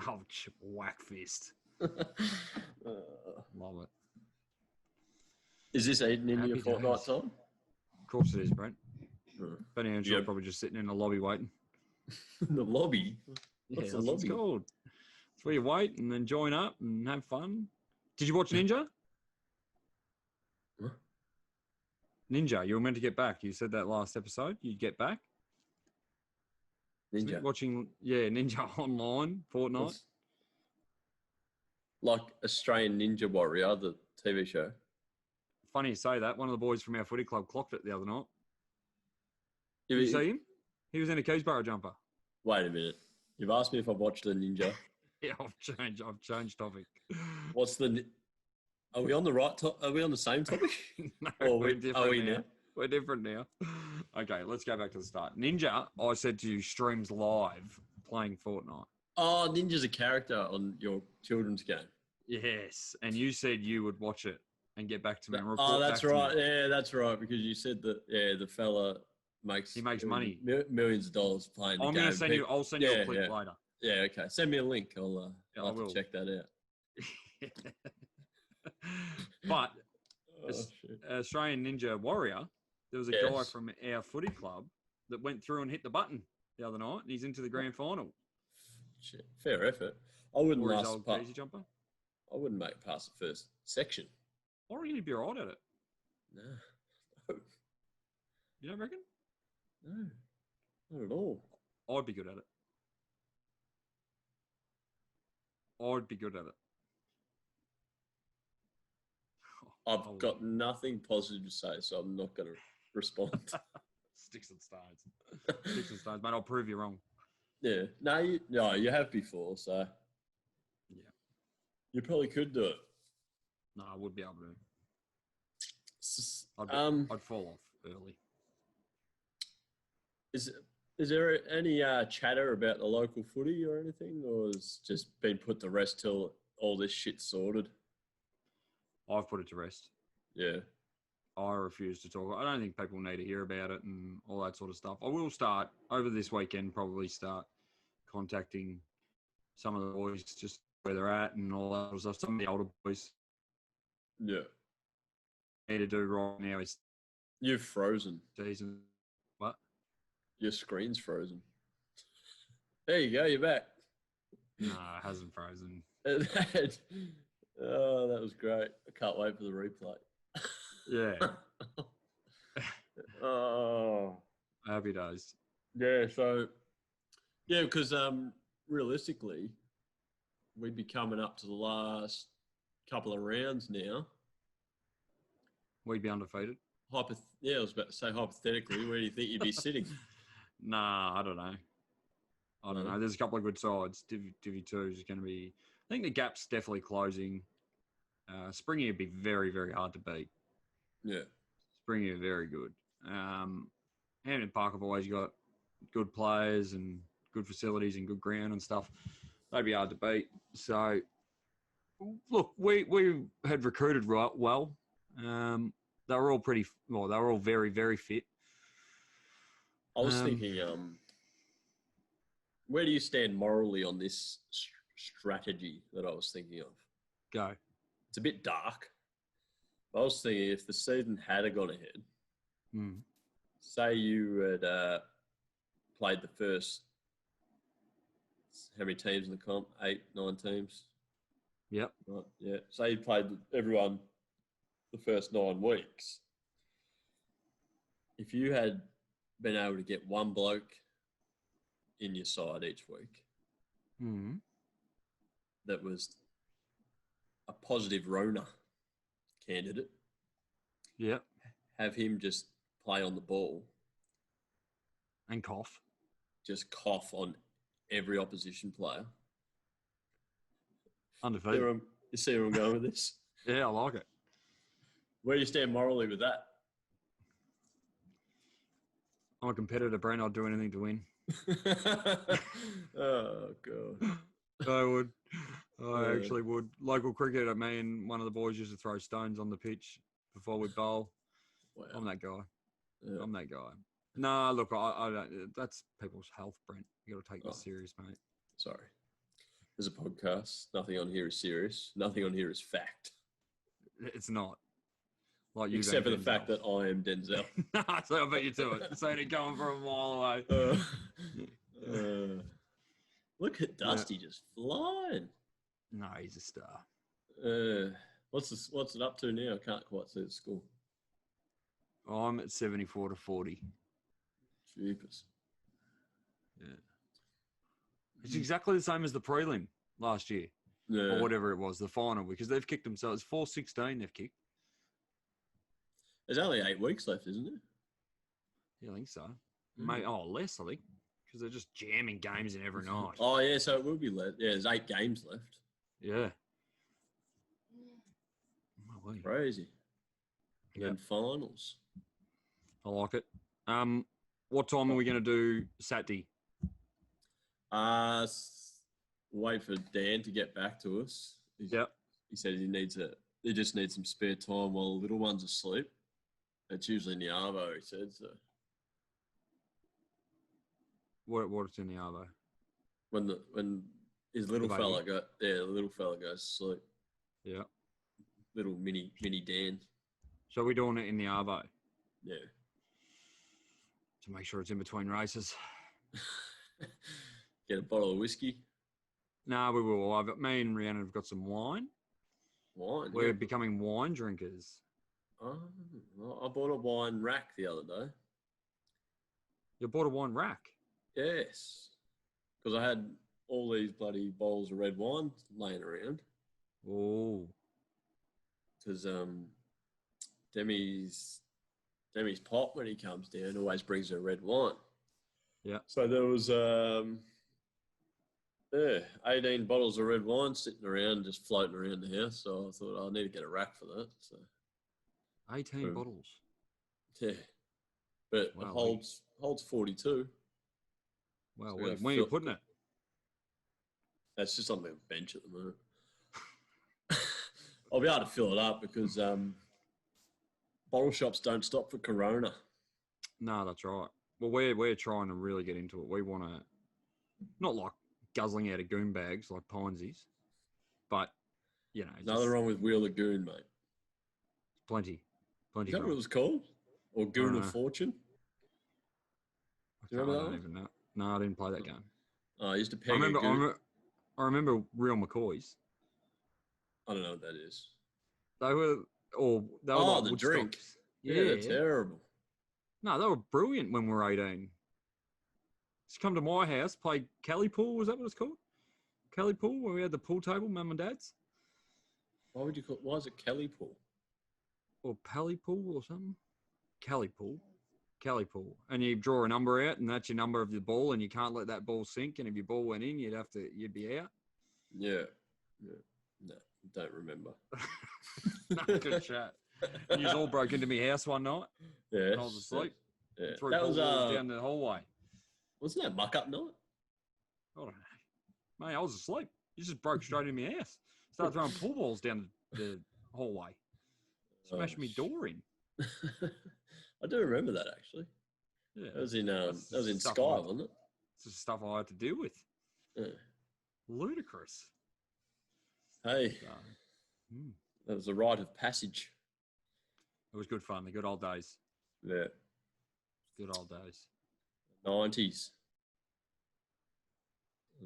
Ouch. Whack fist. Love it. Is this eating into your Fortnite time? Of course it is, Brent. Benny and Sean probably just sitting in the lobby waiting. The lobby? What's the lobby? It's called. It's where you wait and then join up and have fun. Did you watch Ninja? What? Ninja, you were meant to get back. You said that last episode. You'd get back. Ninja? Watching, Ninja Online, Fortnite. Like Australian Ninja Warrior, the TV show. Funny you say that. One of the boys from our footy club clocked it the other night. Did you see him? He was in a Keysborough jumper. Wait a minute. You've asked me if I've watched the Ninja. Yeah, I've changed topic. What's the... Are we on the right Are we on the same topic? No, we're different now. We're different now. Okay, let's go back to the start. Ninja, I said to you, streams live playing Fortnite. Oh, Ninja's a character on your children's game. Yes, and you said you would watch it and get back to me and report. Oh, that's right. Yeah, that's right. Because you said that. Yeah, the fella makes money, millions of dollars playing. I'm going to send you. I'll send you a clip later. Yeah. Okay. Send me a link. I'll have to check that out. But Australian Ninja Warrior, there was a guy from our footy club that went through and hit the button the other night, and he's into the grand final. Shit. Fair effort. I wouldn't jumper. I wouldn't make it past the first section. I reckon he'd be right at it. No. You don't reckon? No, not at all. I'd be good at it. I'd be good at it. I've got nothing positive to say, so I'm not going to respond. Sticks and stones. Sticks and stones, mate. I'll prove you wrong. Yeah. No, you have before, so. Yeah. You probably could do it. No, I would be able to. I'd fall off early. Is there any chatter about the local footy or anything, or has just been put to rest till all this shit's sorted? I've put it to rest. Yeah. I refuse to talk. I don't think people need to hear about it and all that sort of stuff. I will start over this weekend, probably start contacting some of the boys, just where they're at and all that sort of stuff. Some of the older boys. Yeah. Need to do right now is you've frozen. Season. What? Your screen's frozen. There you go. You're back. No, it hasn't frozen. Oh, that was great. I can't wait for the replay. Yeah. Oh. Happy days. Yeah, so because realistically, we'd be coming up to the last couple of rounds now. We'd be undefeated. I was about to say hypothetically, where do you think you'd be sitting? Nah, I don't know. I don't know. There's a couple of good sides. Div 2 is going to be... I think the gap's definitely closing. Springy would be very, very hard to beat. Yeah. Springy are very good. Hampton Park have always got good players and good facilities and good ground and stuff. They'd be hard to beat. So, look, we had recruited right well. They were all they were all very, very fit. I was thinking, where do you stand morally on this strategy that I was thinking of? Go. It's a bit dark. I was thinking if the season had gone ahead, say you had played the first, how many teams in the comp? 8, 9 teams? Yep. Right, yeah. Say you played everyone the first 9 weeks. If you had been able to get one bloke in your side each week that was a positive Rona candidate, yep, have him just play on the ball and cough. Just cough on every opposition player. Undefeated. You see where I'm going with this? Yeah, I like it. Where do you stand morally with that? I'm a competitor, Brent. I'd do anything to win. Oh, God. I would. I actually would. Local cricket, me and one of the boys used to throw stones on the pitch before we bowl. Wow. I'm that guy. Yeah. I'm that guy. Nah, look, I don't. That's people's health, Brent. You got to take this serious, mate. Sorry. There's a podcast. Nothing on here is serious. Nothing on here is fact. It's not. Like you, except for the fact that I am Denzel. So I bet you to it. So it going from a mile away. Look at Dusty just flying. No, he's a star. What's it up to now? I can't quite see the score. I'm at 74-40. Jeepers. Yeah. It's exactly the same as the prelim last year. Yeah. Or whatever it was, the final, because they've kicked themselves. 4-16 they've kicked. There's only 8 weeks left, isn't there? Yeah, I think so. Mate, less, I think, because they're just jamming games in every night. Oh, yeah, so it will be less. Yeah, there's 8 games left. Yeah. Crazy. And then finals. I like it. What time are we going to do Saturday? Wait for Dan to get back to us. Yep. He said he just needs some spare time while the little one's asleep. It's usually in the arvo, he said. So what's in the arvo? When his little fella the little fella goes to sleep. Yeah. Little mini Dan. So we're doing it in the arvo? Yeah. To make sure it's in between races. Get a bottle of whiskey. No, we will. Me and Rhiannon have got some wine. Wine. We're becoming wine drinkers. I bought a wine rack the other day. You bought a wine rack? Yes. Because I had all these bloody bowls of red wine laying around. Oh. Because Demi's pop, when he comes down, always brings a red wine. Yeah. So there was 18 bottles of red wine sitting around, just floating around the house. So I thought I need to get a rack for that. So 18 bottles. Yeah, but it holds 42. Wow, so where are you putting it? That's just on the bench at the moment. I'll be able to fill it up because bottle shops don't stop for Corona. No, that's right. Well, we're trying to really get into it. We want to, not like guzzling out of goon bags like Pinesies, but, you know. Nothing wrong with Wheel of Goon, mate. Plenty. Is that what it was called? Or Goon of Fortune? Do you remember that one? Even know. No, I didn't play that game. I used to peg I remember Real McCoys. I don't know what that is. They were like the Woodstocks. drink. Yeah, they're terrible. No, they were brilliant when we were 18. Just come to my house, play Kelly Pool. Was that what it's called? Kelly Pool, where we had the pool table, Mum and Dad's. Why is it Kelly Pool? Or Pally Pool or something? Kelly Pool. And you draw a number out, and that's your number of the ball, and you can't let that ball sink. And if your ball went in, you'd be out. Yeah. No, don't remember. No, good chat. And you all broke into my house one night. Yeah. And I was asleep. Yeah. Threw balls down the hallway. Wasn't that muck up night? I don't know. Mate, I was asleep. You just broke straight into my house. Started throwing pool balls down the hallway. Smashed me door in. I do remember that, actually. Yeah. That was in Sky, wasn't it? It's the stuff I had to deal with. Yeah. Ludicrous. Hey. That was a rite of passage. It was good fun. The good old days. Yeah. Good old days. 90s.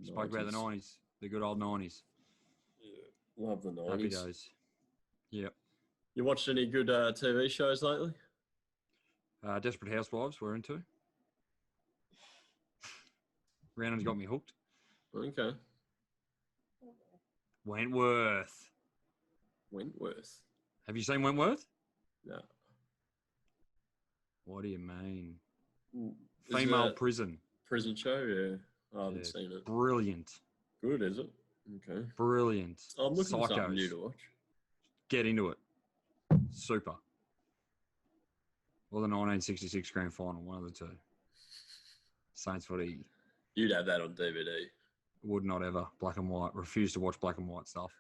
Spoke about the 90s. The good old 90s. Yeah. Love the 90s. Happy days. Yep. You watched any good TV shows lately? Desperate Housewives we're into. Rhiannon's got me hooked. Okay. Wentworth. Have you seen Wentworth? No. What do you mean? Is Female prison. Prison show? Yeah. I haven't seen it. Brilliant. Good, is it? Okay. Brilliant. I'm looking for something new to watch. Get into it. Super. Or the 1966 grand final, one of the two. Saints footy. You'd have that on DVD. Would not ever. Black and white. Refuse to watch black and white stuff.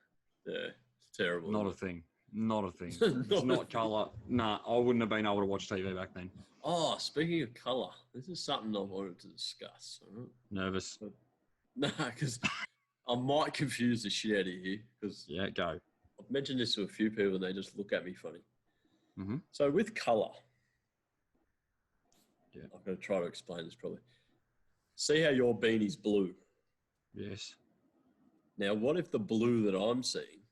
Yeah, it's terrible. Not a thing. It's not colour. Nah, I wouldn't have been able to watch TV back then. Oh, speaking of colour, this is something I wanted to discuss. Right? Nervous. No, because I might confuse the shit out of you. Yeah, go. I've mentioned this to a few people and they just look at me funny. Mm-hmm. So with colour, yeah, I'm going to try to explain this probably. See how your beanie's blue? Yes. Now, what if the blue that I'm seeing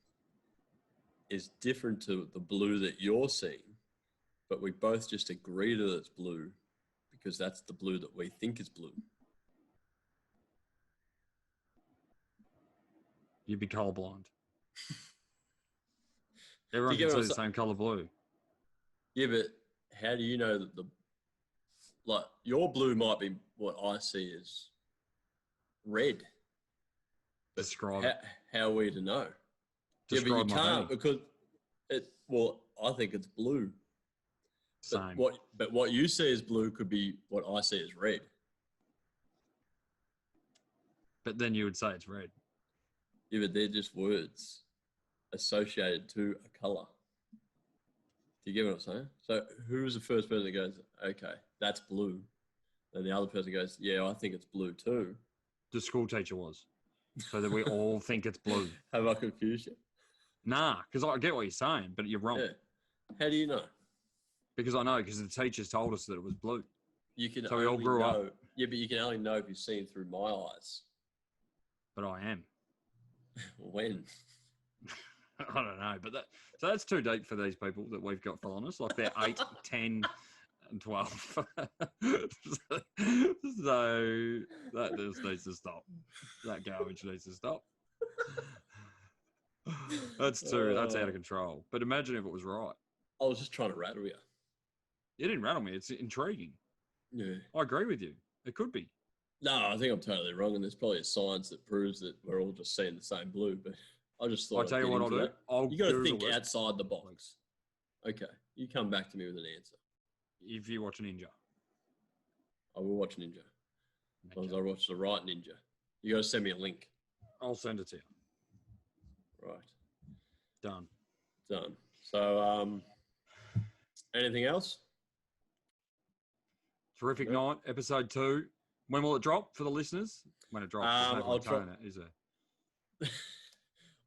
is different to the blue that you're seeing, but we both just agree that it's blue because that's the blue that we think is blue? You'd be colourblind. Everyone can see the same colour blue. Yeah, but how do you know that your blue might be what I see as red? Describe it. How are we to know? Describe yeah, but you can't because I think it's blue. Same. But what you see as blue could be what I see as red. But then you would say it's red. Yeah, but they're just words associated to a colour. Do you get what I'm saying? So who is the first person that goes, okay, that's blue? And the other person goes, yeah, I think it's blue too. The school teacher was. So that we all think it's blue. Have I confused you? Nah, because I get what you're saying, but you're wrong. Yeah. How do you know? Because I know, because the teachers told us that it was blue. So we all grew up. Yeah, but you can only know if you've seen through my eyes. But I am. When? I don't know, but that's too deep for these people that we've got following us. Like they're 8, 10, and 12. So that just needs to stop. That garbage needs to stop. That's out of control. But imagine if it was right. I was just trying to rattle you. You didn't rattle me. It's intriguing. Yeah. I agree with you. It could be. No, I think I'm totally wrong, and there's probably a science that proves that we're all just seeing the same blue. But I just thought I'll tell you what I'll do. You got to think outside the box. Okay, you come back to me with an answer. If you watch Ninja, I will watch Ninja. As long as I watch the right Ninja, you got to send me a link. I'll send it to you. Right. Done. So, anything else? Terrific night, episode 2. When will it drop for the listeners? When it drops, I'll try. Is there?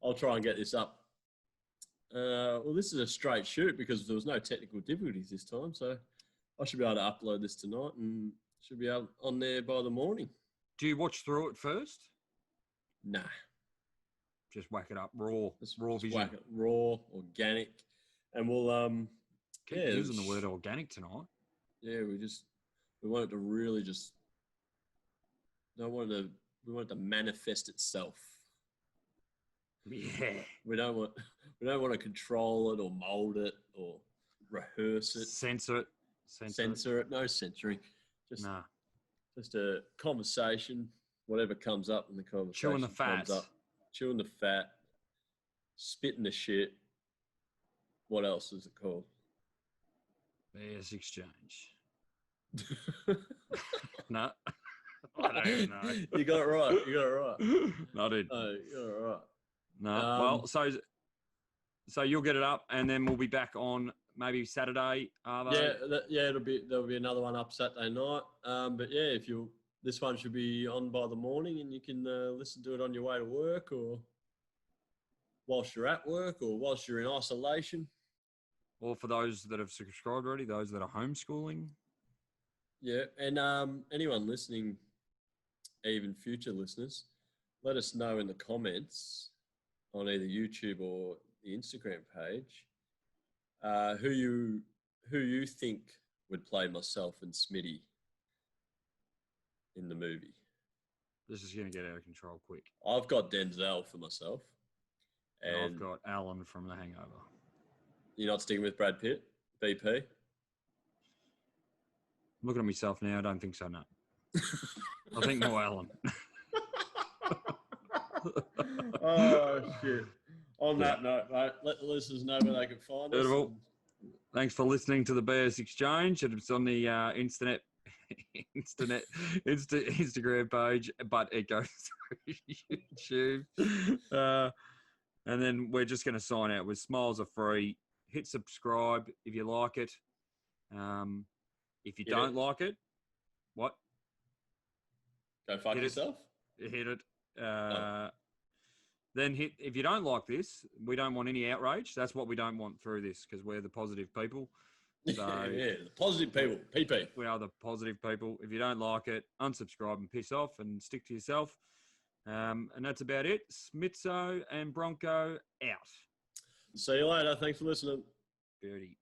I'll try and get this up. Well, this is a straight shoot because there was no technical difficulties this time, so I should be able to upload this tonight and should be out on there by the morning. Do you watch through it first? Nah. Just whack it up raw vision. Whack it raw, organic, and we'll keep using the word organic tonight. Yeah, we want it to really just. We want it to manifest itself. Yeah. We don't want to control it or mold it or rehearse it. Censor it. No censoring. Just a conversation. Whatever comes up in the conversation. Chewing the fat. Chewing the fat. Spitting the shit. What else is it called? TheBSxchange. No. I don't even know. You got it right. No, I did. Oh, you got it right. No. Well, so you'll get it up, and then we'll be back on maybe Saturday. There'll be another one up Saturday night. But yeah, this one should be on by the morning, and you can listen to it on your way to work, or whilst you're at work, or whilst you're in isolation. Or for those that have subscribed already, those that are homeschooling. Yeah, and anyone listening, even future listeners, let us know in the comments on either YouTube or the Instagram page who you think would play myself and Smitty in the movie. This is going to get out of control quick. I've got Denzel for myself. And I've got Alan from The Hangover. You're not sticking with Brad Pitt, BP? I'm looking at myself now. I don't think so, no. I think more Alan. Oh, shit. On that note, mate, let the listeners know where they can find us. Thanks for listening to the TheBSxchange. It's on the Instagram page, but it goes through YouTube. And then we're just going to sign out with smiles are free. Hit subscribe if you like it. If you don't like it, what? Go fuck yourself. Hit it. Then if you don't like this, we don't want any outrage. That's what we don't want through this because we're the positive people. So the positive people, PP. We are the positive people. If you don't like it, unsubscribe and piss off and stick to yourself. And that's about it. Smitso and Bronco out. See you later. Thanks for listening. Beauty.